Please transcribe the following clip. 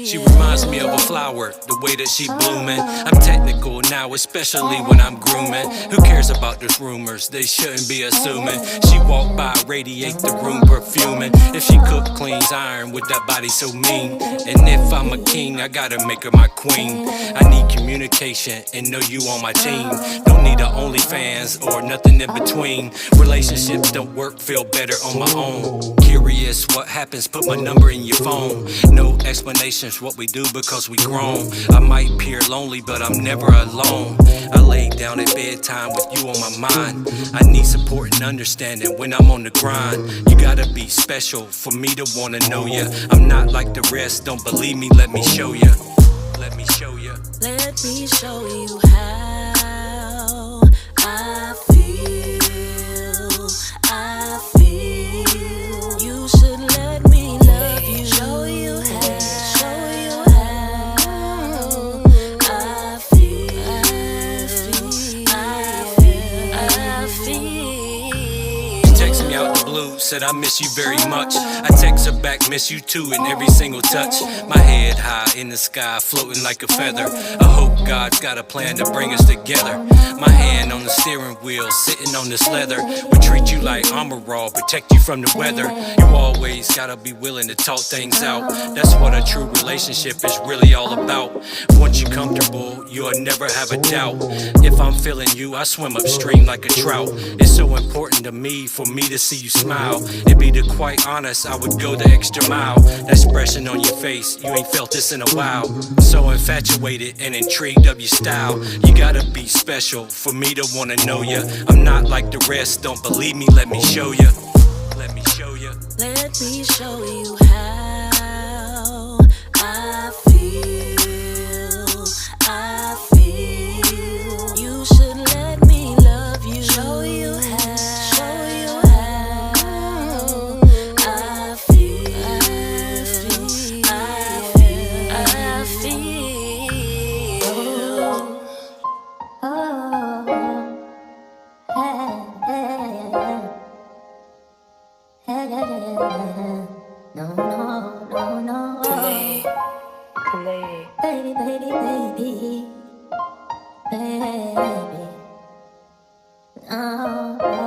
She reminds me of a flower, the way that she blooming. I'm technical now, especially when I'm grooming. Who cares about those rumors? They shouldn't be assuming. She walk by, radiate the room perfuming. If she cook, cleans, iron with that body so mean. And if I'm a king, I gotta make her my queen. I need communication and know you on my team. Don't need a OnlyFans or nothing in between. Relationships don't work, feel better on my own. Curious what happens, put my number in your phone. No explanations what we do because we grown. I might appear lonely, but I'm never alone. I lay down at bedtime with you on my mind. I need support and understanding when I'm on the grind. You gotta be special for me to wanna know ya. I'm not like the rest, don't believe me, let me show ya. Let me show ya. Let me show you how I feel. I feel. You should let me love you. Show you how. Show you how I feel. I feel. I feel. She texted me out the blue, said I miss you very much. I text her back, miss you too in every single touch. My head high in the sky, floating like a feather. I hope God's got a plan to bring us together. My hand on the steering wheel, sitting on this leather. We treat you like armor all, protect you from the weather. You always gotta be willing to talk things out. That's what a true relationship is really all about. Once you're comfortable, you'll never have a doubt. If I'm feeling you, I swim upstream like a trout. It's so important to me for me to see you smile. And be to quite honest, I would go the extra mile. That expression on your face, you ain't felt this in a while. So infatuated and intrigued of your style. You gotta be special for me to wanna know ya. I'm not like the rest, don't believe me, let me show ya. Let me show ya. Let me show you how I feel. I feel. You should let me love you. Show you how. Show you how I feel. I feel. I feel. No, no, no, no. Play. Baby, baby, baby. Baby. No.